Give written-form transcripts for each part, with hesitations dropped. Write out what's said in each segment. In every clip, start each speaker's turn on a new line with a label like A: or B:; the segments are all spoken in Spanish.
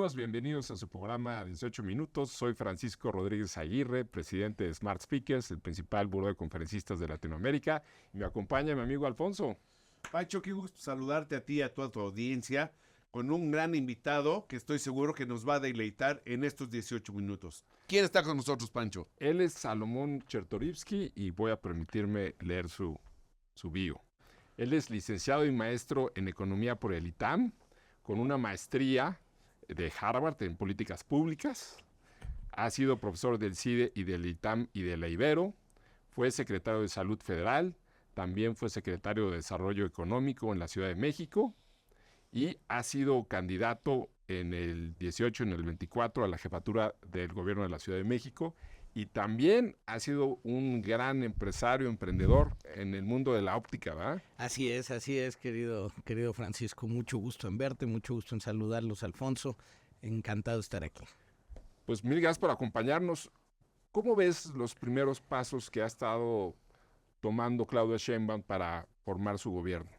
A: amigos? Bienvenidos a su programa 18 minutos. Soy Francisco Rodríguez Aguirre, presidente de Smart Speakers, el principal buró de conferencistas de Latinoamérica. Y me acompaña mi amigo Alfonso.
B: Pancho, qué gusto saludarte a ti y a toda tu audiencia con un gran invitado que estoy seguro que nos va a deleitar en estos 18 minutos. ¿Quién está con nosotros, Pancho?
A: Él es Salomón Chertorivsky y voy a permitirme leer su bio. Él es licenciado y maestro en Economía por el ITAM, con una maestría de Harvard en Políticas Públicas. Ha sido profesor del CIDE y del ITAM y de la Ibero. Fue secretario de Salud Federal. También fue secretario de Desarrollo Económico en la Ciudad de México. Y ha sido candidato en el 18 y en el 24 a la jefatura del gobierno de la Ciudad de México. Y también ha sido un gran empresario, emprendedor en el mundo de la óptica, ¿verdad?
C: Así es, querido Francisco. Mucho gusto en verte, mucho gusto en saludarlos, Alfonso. Encantado de estar aquí.
A: Pues mil gracias por acompañarnos. ¿Cómo ves los primeros pasos que ha estado tomando Claudia Sheinbaum para formar su gobierno?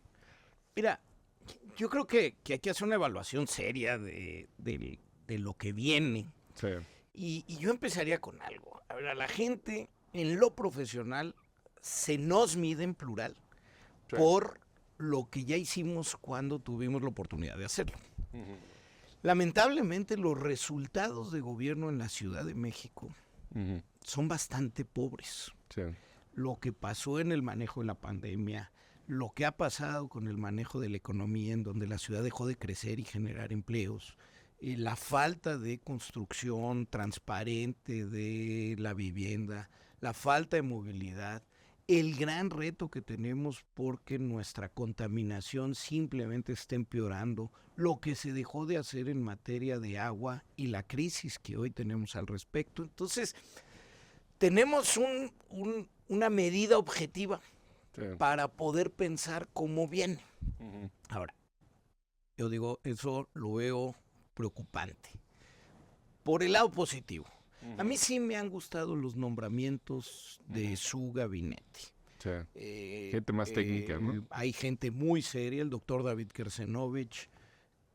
C: Mira, yo creo que hay que hacer una evaluación seria de lo que viene.
A: Sí.
C: Y yo empezaría con algo. A ver, a la gente en lo profesional se nos mide en plural por lo que ya hicimos cuando tuvimos la oportunidad de hacerlo. Lamentablemente los resultados de gobierno en la Ciudad de México son bastante pobres.
A: Sí.
C: Lo que pasó en el manejo de la pandemia, lo que ha pasado con el manejo de la economía, en donde la ciudad dejó de crecer y generar empleos, la falta de construcción transparente de la vivienda, la falta de movilidad, el gran reto que tenemos porque nuestra contaminación simplemente está empeorando, lo que se dejó de hacer en materia de agua y la crisis que hoy tenemos al respecto. Entonces, tenemos una medida objetiva para poder pensar cómo viene. Ahora, yo digo, eso lo veo preocupante. Por el lado positivo, a mí sí me han gustado los nombramientos de su gabinete.
A: Sí. Gente más técnica, ¿no?
C: Hay gente muy seria, el doctor David Kersenovich,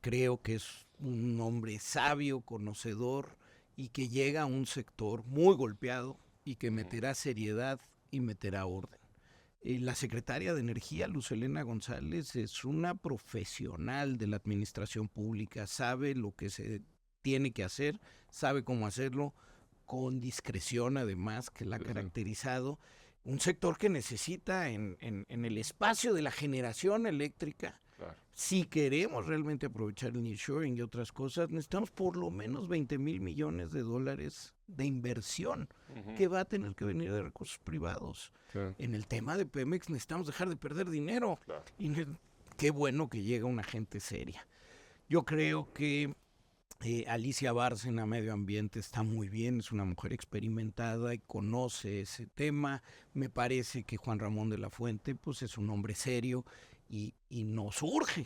C: creo que es un hombre sabio, conocedor, y que llega a un sector muy golpeado y que meterá seriedad y meterá orden. La secretaria de Energía, Luz Helena González, es una profesional de la administración pública, sabe lo que se tiene que hacer, sabe cómo hacerlo, con discreción además, que la ha caracterizado. Un sector que necesita en el espacio de la generación eléctrica, si queremos realmente aprovechar el nearshoring y otras cosas, necesitamos por lo menos 20,000 millones de dólares de inversión que va a tener que venir de recursos privados. En el tema de Pemex necesitamos dejar de perder dinero. Y qué bueno que llega una gente seria. Yo creo que Alicia Bárcena, Medio Ambiente, está muy bien, es una mujer experimentada y conoce ese tema. Me parece que Juan Ramón de la Fuente pues es un hombre serio y nos urge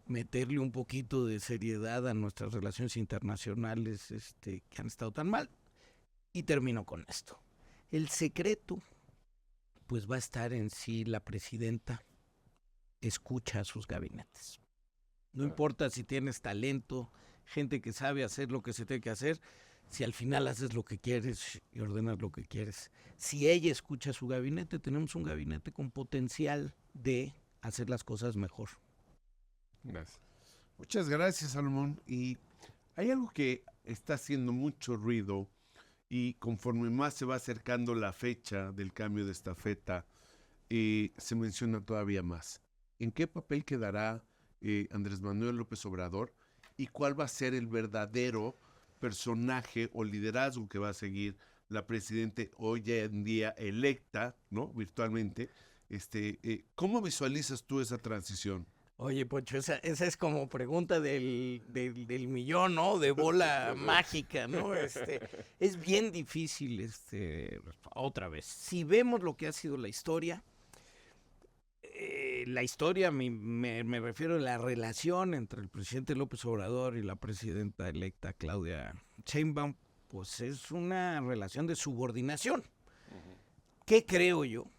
C: meterle un poquito de seriedad a nuestras relaciones internacionales que han estado tan mal. Y termino con esto. El secreto pues va a estar en si la presidenta escucha a sus gabinetes. No importa si tienes talento, gente que sabe hacer lo que se tiene que hacer, si al final haces lo que quieres y ordenas lo que quieres. Si ella escucha a su gabinete, tenemos un gabinete con potencial de hacer las cosas mejor.
A: Gracias.
B: Muchas gracias, Salomón. Y hay algo que está haciendo mucho ruido y conforme más se va acercando la fecha del cambio de estafeta, se menciona todavía más. ¿En qué papel quedará Andrés Manuel López Obrador y cuál va a ser el verdadero personaje o liderazgo que va a seguir la presidenta hoy en día electa, ¿no? Virtualmente? ¿Cómo visualizas tú esa transición?
C: Oye, Pocho, esa es como pregunta del millón, ¿no? De bola mágica, ¿no? Es bien difícil, otra vez. Si vemos lo que ha sido la historia me refiero a la relación entre el presidente López Obrador y la presidenta electa Claudia Sheinbaum, pues es una relación de subordinación. ¿Qué creo yo?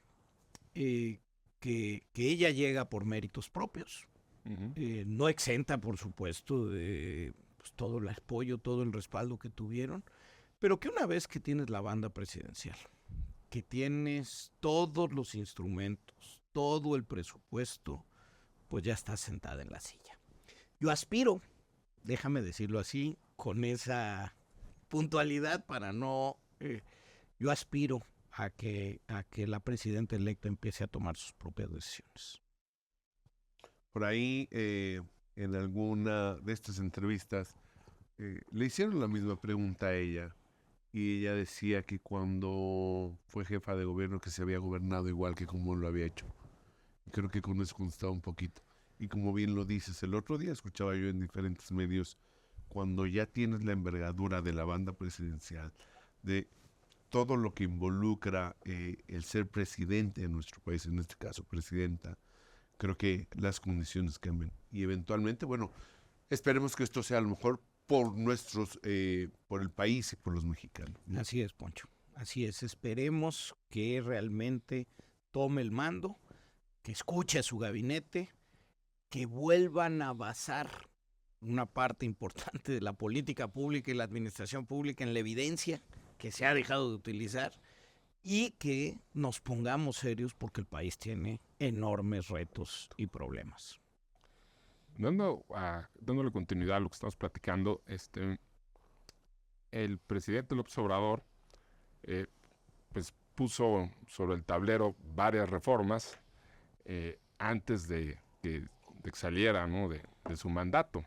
C: Que ella llega por méritos propios, no exenta, por supuesto, de pues, todo el apoyo, todo el respaldo que tuvieron, pero que una vez que tienes la banda presidencial, que tienes todos los instrumentos, todo el presupuesto, pues ya estás sentada en la silla. Yo aspiro, déjame decirlo así, con esa puntualidad para no... yo aspiro a que la presidenta electa empiece a tomar sus propias decisiones.
B: Por ahí, en alguna de estas entrevistas, le hicieron la misma pregunta a ella. Y ella decía que cuando fue jefa de gobierno que se había gobernado igual que como lo había hecho. Creo que con eso contestaba un poquito. Y como bien lo dices, el otro día escuchaba yo en diferentes medios, cuando ya tienes la envergadura de la banda presidencial, de todo lo que involucra el ser presidente de nuestro país, en este caso presidenta, creo que las condiciones cambian. Y eventualmente, bueno, esperemos que esto sea a lo mejor por por el país y por los mexicanos, ¿no?
C: Así es, Poncho. Así es. Esperemos que realmente tome el mando, que escuche a su gabinete, que vuelvan a basar una parte importante de la política pública y la administración pública en la evidencia que se ha dejado de utilizar y que nos pongamos serios porque el país tiene enormes retos y problemas.
A: Dándole continuidad a lo que estamos platicando, el presidente López Obrador pues puso sobre el tablero varias reformas antes de que saliera, ¿no?, de su mandato.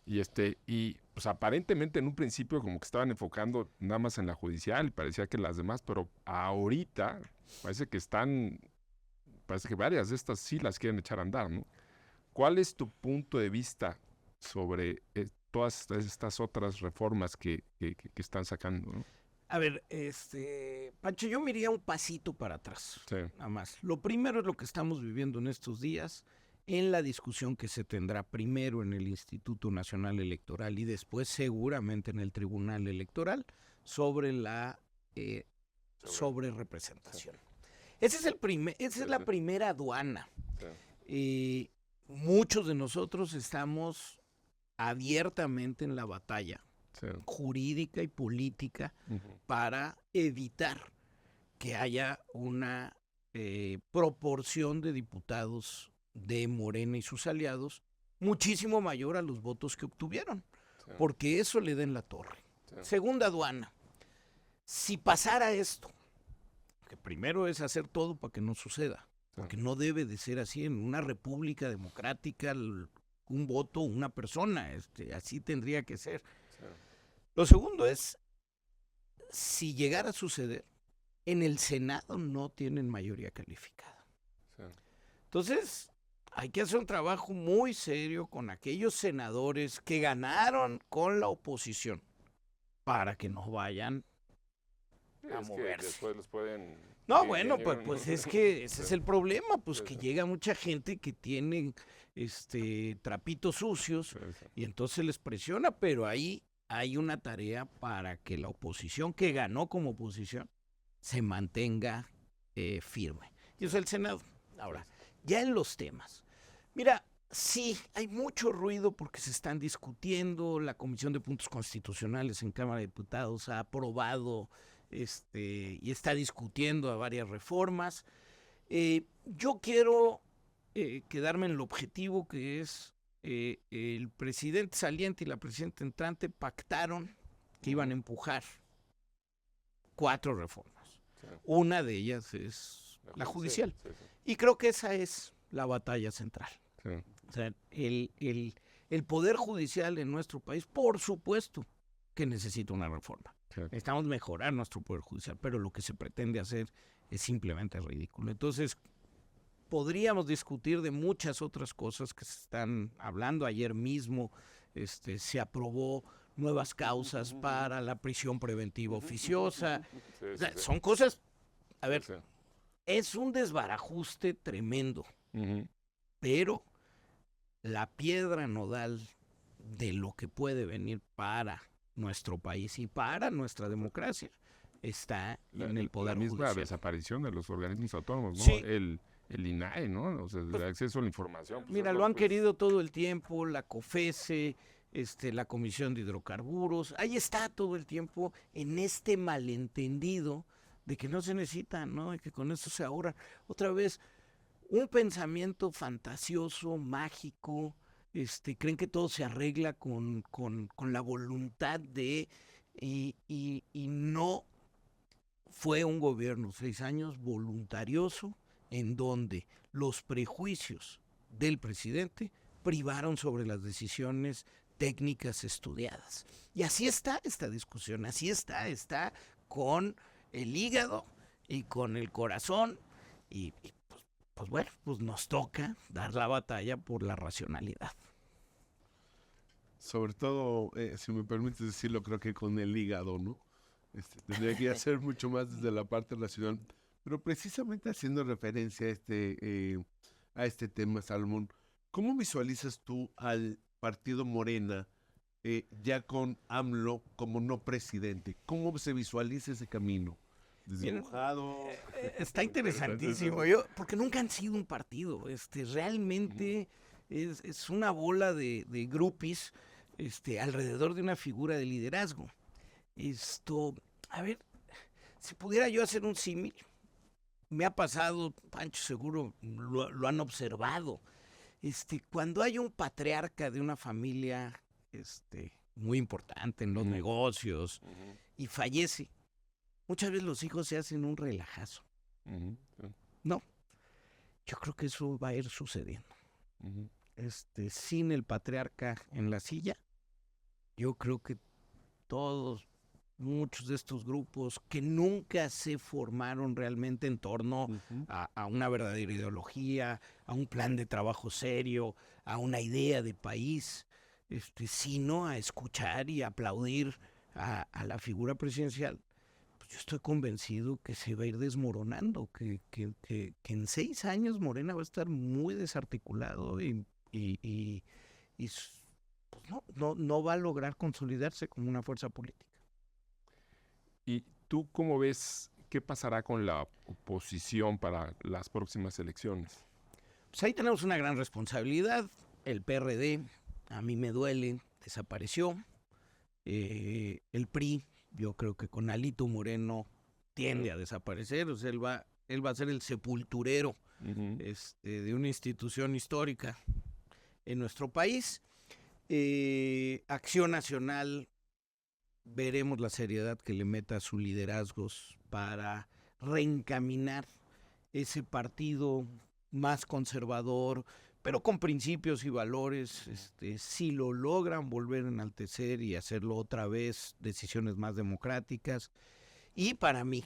A: Y pues aparentemente en un principio como que estaban enfocando nada más en la judicial, parecía que las demás, pero ahorita parece que varias de estas sí las quieren echar a andar, ¿no? ¿Cuál es tu punto de vista sobre todas estas otras reformas que están sacando, ¿no?
C: A ver, Pancho, yo me iría un pasito para atrás,
A: Sí.
C: nada más. Lo primero es lo que estamos viviendo en estos días, en la discusión que se tendrá primero en el Instituto Nacional Electoral y después seguramente en el Tribunal Electoral sobre la sobre representación. Esa es la primera aduana.
A: Sí.
C: Muchos de nosotros estamos abiertamente en la batalla
A: Sí.
C: jurídica y política
A: Uh-huh.
C: para evitar que haya una proporción de diputados de Morena y sus aliados muchísimo mayor a los votos que obtuvieron,
A: Sí.
C: porque eso le da en la torre.
A: Sí.
C: Segunda aduana, si pasara esto, que primero es hacer todo para que no suceda, porque no debe de ser así en una república democrática, un voto, una persona, así tendría que ser.
A: Sí.
C: Lo segundo es, si llegara a suceder, en el Senado no tienen mayoría calificada.
A: Sí.
C: Entonces, hay que hacer un trabajo muy serio con aquellos senadores que ganaron con la oposición para que no vayan a
A: Es que
C: moverse.
A: después los pueden...
C: No,
A: sí,
C: bueno,
A: ingenieros,
C: pues
A: ¿no?
C: es que ese es el problema, pues
A: Sí,
C: que
A: sí.
C: llega mucha gente que tiene trapitos sucios
A: Sí, sí.
C: y entonces les presiona, pero ahí hay una tarea para que la oposición que ganó como oposición se mantenga firme. Y eso es el Senado. Ahora, ya en los temas. Mira, sí, hay mucho ruido porque se están discutiendo, la Comisión de Puntos Constitucionales en Cámara de Diputados ha aprobado y está discutiendo a varias reformas. Yo quiero quedarme en el objetivo que es el presidente saliente y la presidenta entrante pactaron que iban a empujar 4 reformas.
A: Sí.
C: Una de ellas es la judicial.
A: Sí, sí,
C: Y creo que esa es la batalla central.
A: sí.
C: O sea, el poder judicial en nuestro país, por supuesto que necesita una reforma.
A: Sí.
C: Necesitamos mejorar nuestro poder judicial, pero lo que se pretende hacer es simplemente ridículo. Entonces, podríamos discutir de muchas otras cosas que se están hablando. Ayer mismo se aprobó nuevas causas para la prisión preventiva oficiosa.
A: Sí,
C: O sea,
A: sí, sí.
C: son cosas, a ver,
A: Sí.
C: es un desbarajuste tremendo,
A: Ujú.
C: pero la piedra nodal de lo que puede venir para nuestro país y para nuestra democracia está en el poder
A: la misma
C: judicial.
A: desaparición de los organismos autónomos, ¿no?
C: Sí.
A: El INAE, ¿no? O sea, el acceso a la información. Pues
C: Mira,
A: eso,
C: lo han
A: pues,
C: querido todo el tiempo, la COFESE, la Comisión de Hidrocarburos. Ahí está todo el tiempo en este malentendido de que no se necesita, ¿no? Y que con eso se ahorra. Otra vez, un pensamiento fantasioso, mágico. Creen que todo se arregla con la voluntad de... Y no fue un gobierno 6 años voluntarioso en donde los prejuicios del presidente privaron sobre las decisiones técnicas estudiadas. Y así está esta discusión, así está con el hígado y con el corazón y pues bueno, pues nos toca dar la batalla por la racionalidad.
B: Sobre todo, si me permites decirlo, creo que con el hígado, ¿no? Tendría que hacer mucho más desde la parte racional. Pero precisamente haciendo referencia a este tema, Salomón, ¿cómo visualizas tú al partido Morena ya con AMLO como no presidente? ¿Cómo se visualiza ese camino? ¿Desdibujado?
C: Está interesantísimo, porque nunca han sido un partido. Realmente es una bola de groupies alrededor de una figura de liderazgo. A ver, si pudiera yo hacer un símil, me ha pasado, Pancho seguro lo han observado, cuando hay un patriarca de una familia muy importante en los negocios y fallece, muchas veces los hijos se hacen un relajazo. No, yo creo que eso va a ir sucediendo. Sin el patriarca en la silla, yo creo que muchos de estos grupos que nunca se formaron realmente en torno a una verdadera ideología, a un plan de trabajo serio, a una idea de país, sino a escuchar y aplaudir a la figura presidencial, pues yo estoy convencido que se va a ir desmoronando, que en 6 años Morena va a estar muy desarticulado y pues no va a lograr consolidarse como una fuerza política.
A: ¿Y tú cómo ves qué pasará con la oposición para las próximas elecciones?
C: Pues ahí tenemos una gran responsabilidad. El PRD, a mí me duele, desapareció. El PRI, yo creo que con Alito Moreno tiende a desaparecer. O sea, él va a ser el sepulturero de una institución histórica en nuestro país. Acción Nacional, veremos la seriedad que le meta a sus liderazgos para reencaminar ese partido más conservador, pero con principios y valores. Si lo logran volver a enaltecer y hacerlo otra vez, decisiones más democráticas. Y para mí,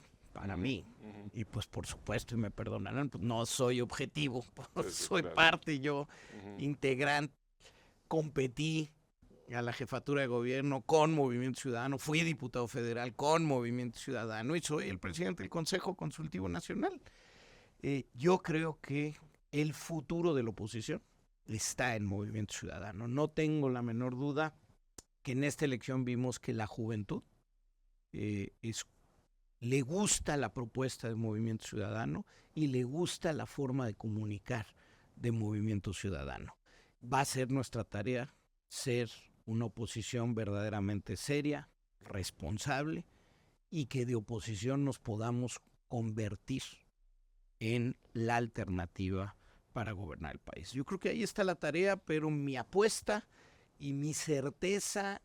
C: y pues por supuesto, y me perdonarán, pues no soy objetivo, soy parte yo, integrante, competí a la jefatura de gobierno con Movimiento Ciudadano, fui diputado federal con Movimiento Ciudadano y soy el presidente del Consejo Consultivo Nacional. Yo creo que el futuro de la oposición está en Movimiento Ciudadano. No tengo la menor duda que en esta elección vimos que la juventud le gusta la propuesta de Movimiento Ciudadano y le gusta la forma de comunicar de Movimiento Ciudadano. Va a ser nuestra tarea ser una oposición verdaderamente seria, responsable y que de oposición nos podamos convertir en la alternativa para gobernar el país. Yo creo que ahí está la tarea, pero mi apuesta y mi certeza,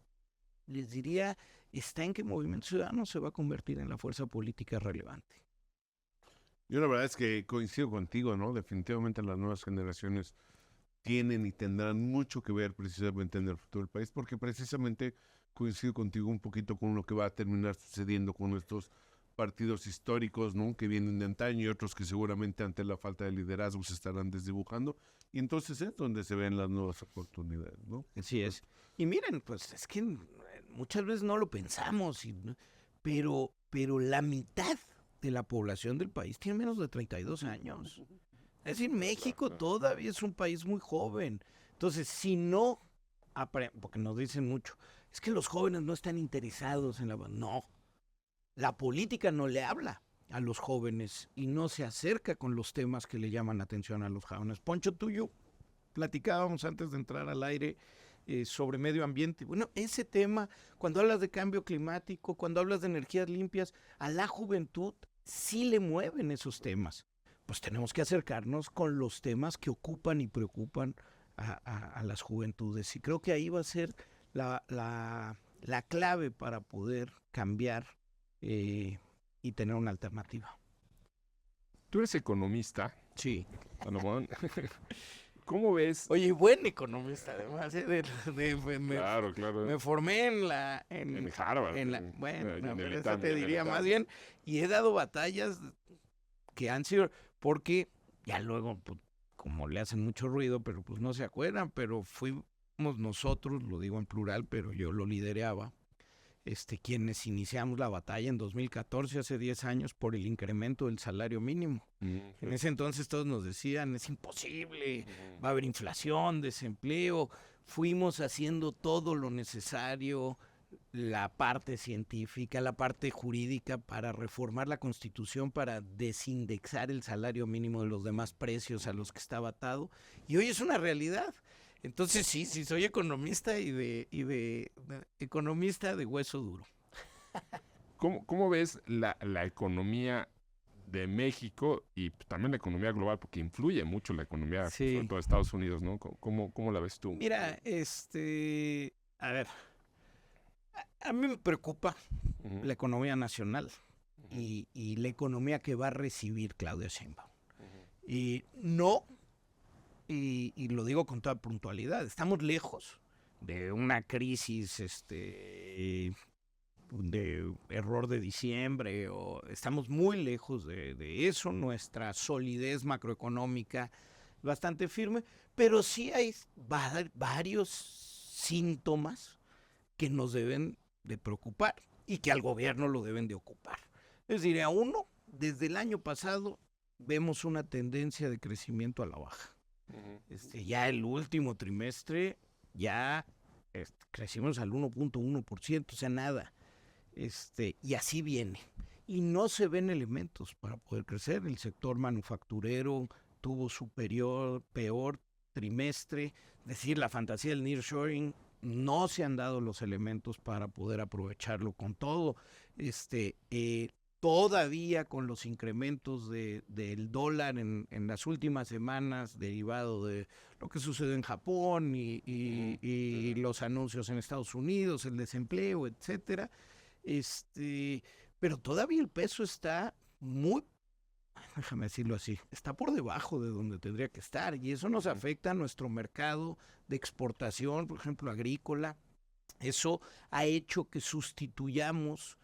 C: les diría, está en que Movimiento Ciudadano se va a convertir en la fuerza política relevante.
B: Yo la verdad es que coincido contigo, ¿no? Definitivamente las nuevas generaciones tienen y tendrán mucho que ver precisamente en el futuro del país, porque precisamente coincido contigo un poquito con lo que va a terminar sucediendo con estos partidos históricos, ¿no? Que vienen de antaño y otros que seguramente ante la falta de liderazgo se estarán desdibujando, y entonces es donde se ven las nuevas oportunidades, ¿no?
C: Así es. Y miren, pues es que muchas veces no lo pensamos, pero la mitad de la población del país tiene menos de 32 años. Es decir, México todavía es un país muy joven. Entonces, si no, porque nos dicen mucho, es que los jóvenes no están interesados en No, la política no le habla a los jóvenes y no se acerca con los temas que le llaman la atención a los jóvenes. Poncho, tú y yo platicábamos antes de entrar al aire sobre medio ambiente. Bueno, ese tema, cuando hablas de cambio climático, cuando hablas de energías limpias, a la juventud sí le mueven esos temas. Pues tenemos que acercarnos con los temas que ocupan y preocupan a las juventudes. Y creo que ahí va a ser la clave para poder cambiar y tener una alternativa.
A: Tú eres economista,
C: Sí.
A: Salomón. ¿Cómo ves?
C: Oye, buen economista, además.
A: Claro, claro.
C: Me formé en
A: Harvard.
C: Bueno,
A: en el
C: pero eso
A: ITAM,
C: te
A: en el
C: diría
A: ITAM.
C: más bien. Y he dado batallas que han sido, porque ya luego, pues, como le hacen mucho ruido, pero pues no se acuerdan, pero fuimos nosotros, lo digo en plural, pero yo lo lideraba, quienes iniciamos la batalla en 2014, hace 10 años, por el incremento del salario mínimo. En ese entonces todos nos decían, es imposible, va a haber inflación, desempleo. Fuimos haciendo todo lo necesario, la parte científica, la parte jurídica, para reformar la Constitución, para desindexar el salario mínimo de los demás precios a los que estaba atado. Y hoy es una realidad. Entonces sí, soy economista y de economista de hueso duro.
A: ¿Cómo ves la economía de México y también la economía global? Porque influye mucho la economía,
C: Sí.
A: sobre todo de Estados Unidos, ¿no? ¿Cómo la ves tú?
C: Mira, a ver, a mí me preocupa
A: Ujú,
C: la economía nacional
A: ujú,
C: y la economía que va a recibir Claudia Sheinbaum.
A: ujú.
C: Y no, y lo digo con toda puntualidad, estamos lejos de una crisis de error de diciembre, o estamos muy lejos de eso. Nuestra solidez macroeconómica bastante firme, pero sí hay varios síntomas que nos deben de preocupar y que al gobierno lo deben de ocupar. Es decir, a uno, desde el año pasado vemos una tendencia de crecimiento a la baja. Ya el último trimestre ya crecimos al 1.1%, o sea, nada. Y así viene. Y no se ven elementos para poder crecer. El sector manufacturero tuvo su peor trimestre. Es decir, la fantasía del nearshoring, no se han dado los elementos para poder aprovecharlo con todo. Todavía con los incrementos del dólar en las últimas semanas, derivado de lo que sucedió en Japón y los anuncios en Estados Unidos, el desempleo, etcétera. Pero todavía el peso está muy, déjame decirlo así, está por debajo de donde tendría que estar, y eso nos afecta a nuestro mercado de exportación, por ejemplo, agrícola. Eso ha hecho que sustituyamos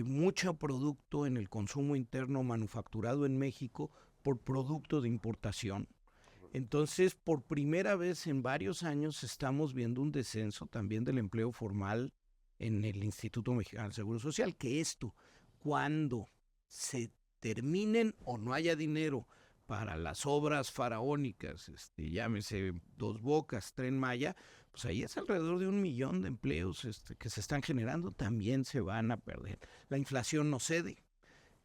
C: mucho producto en el consumo interno manufacturado en México por producto de importación. Entonces, por primera vez en varios años estamos viendo un descenso también del empleo formal en el Instituto Mexicano del Seguro Social, que esto, cuando se terminen o no haya dinero para las obras faraónicas, llámese Dos Bocas, Tren Maya, pues ahí es alrededor de 1 millón de empleos que se están generando, también se van a perder. La inflación no cede.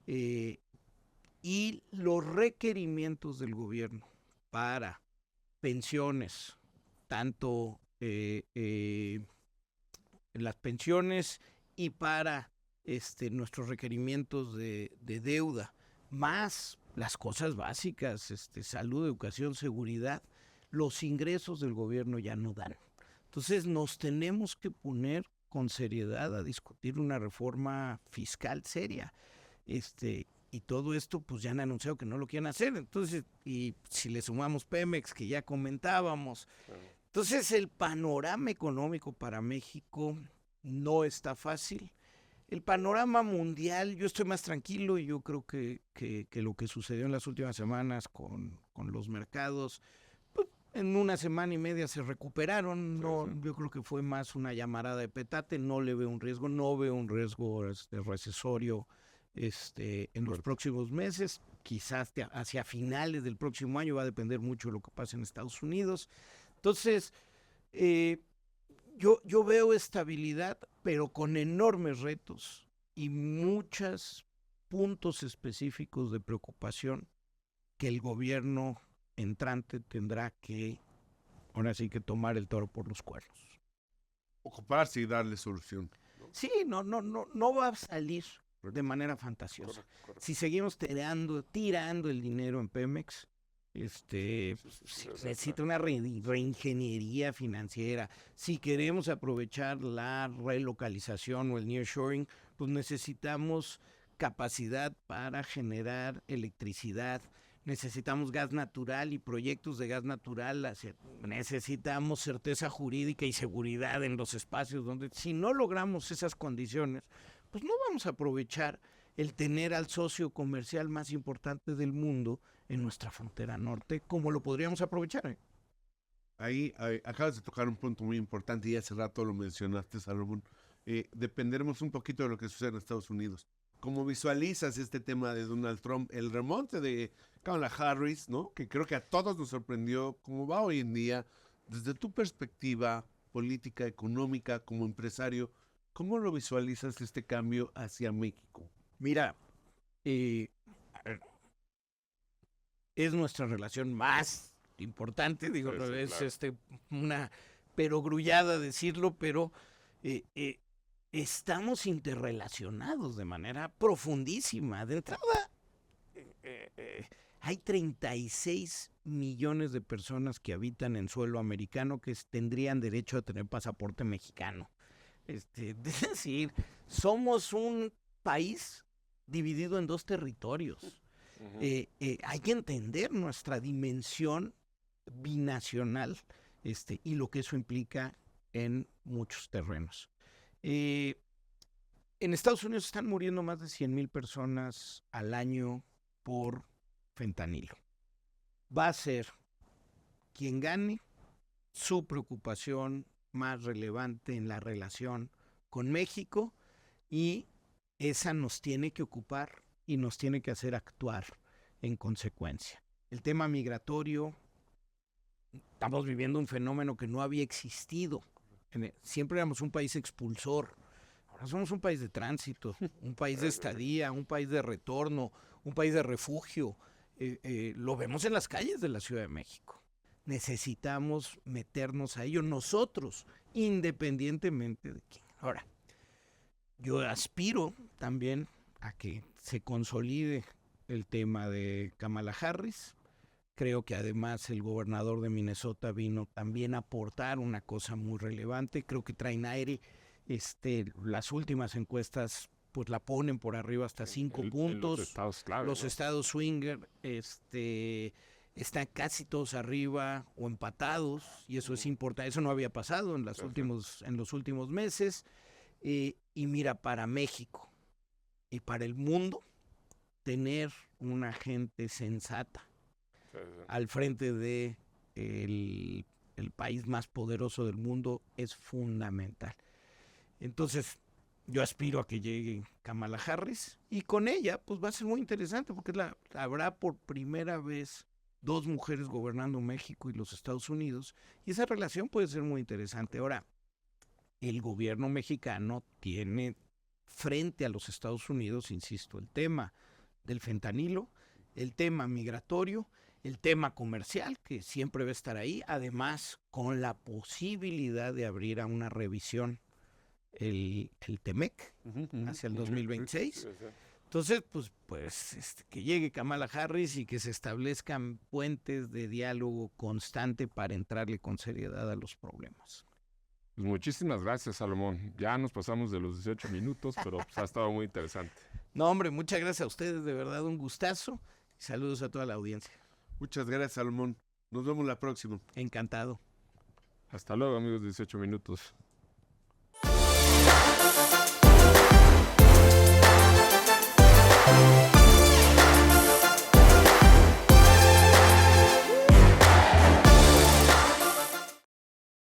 C: Y los requerimientos del gobierno para pensiones, tanto las pensiones y para nuestros requerimientos de deuda, más las cosas básicas, salud, educación, seguridad, los ingresos del gobierno ya no dan. Entonces nos tenemos que poner con seriedad a discutir una reforma fiscal seria. Y todo esto pues ya han anunciado que no lo quieren hacer. Entonces, y si le sumamos Pemex, que ya comentábamos, entonces el panorama económico para México no está fácil. El panorama mundial, yo estoy más tranquilo, y yo creo que lo que sucedió en las últimas semanas con los mercados, pues, en una semana y media se recuperaron. No,
A: Sí.
C: yo creo que fue más una llamarada de petate. No le veo un riesgo, no veo un riesgo recesorio en los próximos meses. Quizás hacia finales del próximo año, va a depender mucho de lo que pase en Estados Unidos. Entonces, yo veo estabilidad, pero con enormes retos y muchos puntos específicos de preocupación que el gobierno entrante tendrá que ahora sí que tomar el toro por los cuernos.
B: Ocuparse y darle solución.
C: Sí, no va a salir de manera fantasiosa. Si seguimos tirando el dinero en Pemex, sí, necesita una reingeniería financiera. Si queremos aprovechar la relocalización o el nearshoring, pues necesitamos capacidad para generar electricidad. Necesitamos gas natural y proyectos de gas natural. Necesitamos certeza jurídica y seguridad en los espacios donde, si no logramos esas condiciones, pues no vamos a aprovechar el tener al socio comercial más importante del mundo en nuestra frontera norte, como lo podríamos aprovechar.
B: Ahí acabas de tocar un punto muy importante y hace rato lo mencionaste, Salomón. Dependeremos un poquito de lo que sucede en Estados Unidos. ¿Cómo visualizas este tema de Donald Trump, el remonte de Kamala Harris, ¿no? Que creo que a todos nos sorprendió cómo va hoy en día, desde tu perspectiva política, económica, como empresario, ¿cómo lo visualizas este cambio hacia México?
C: Mira, es nuestra relación más importante, digo,
A: Sí,
C: es
A: claro.
C: una perogrullada decirlo, pero estamos interrelacionados de manera profundísima. De entrada, hay 36 millones de personas que habitan en suelo americano que tendrían derecho a tener pasaporte mexicano. Es decir, somos un país dividido en dos territorios. Hay que entender nuestra dimensión binacional y lo que eso implica en muchos terrenos. En Estados Unidos están muriendo más de 100,000 personas al año por fentanilo. Va a ser quien gane su preocupación más relevante en la relación con México, y esa nos tiene que ocupar y nos tiene que hacer actuar en consecuencia. El tema migratorio, estamos viviendo un fenómeno que no había existido. Siempre éramos un país expulsor, ahora somos un país de tránsito, un país de estadía, un país de retorno, un país de refugio. Lo vemos en las calles de la Ciudad de México. Necesitamos meternos a ello nosotros, independientemente de quién. Ahora, yo aspiro también a que se consolide el tema de Kamala Harris. Creo que además el gobernador de Minnesota vino también a aportar una cosa muy relevante. Creo que traen aire. Las últimas encuestas pues la ponen por arriba hasta 5 puntos.
A: Los estados clave,
C: Los
A: ¿no?
C: estados swinger están casi todos arriba o empatados, y eso es importante. Eso no había pasado en los últimos meses. Y mira, para México y para el mundo, tener una gente sensata al frente de el país más poderoso del mundo es fundamental. Entonces, yo aspiro a que llegue Kamala Harris, y con ella pues va a ser muy interesante porque habrá por primera vez 2 mujeres gobernando México y los Estados Unidos, y esa relación puede ser muy interesante. Ahora, el gobierno mexicano tiene frente a los Estados Unidos, insisto, el tema del fentanilo, el tema migratorio, el tema comercial, que siempre va a estar ahí, además con la posibilidad de abrir a una revisión el TEMEC hacia el 2026. Entonces, pues que llegue Kamala Harris y que se establezcan puentes de diálogo constante para entrarle con seriedad a los problemas.
A: Pues muchísimas gracias, Salomón. Ya nos pasamos de los 18 minutos, pero pues, ha estado muy interesante.
C: No, hombre, muchas gracias a ustedes, de verdad un gustazo. Saludos a toda la audiencia.
B: Muchas gracias, Salomón. Nos vemos la próxima.
C: Encantado.
A: Hasta luego, amigos de 18 minutos.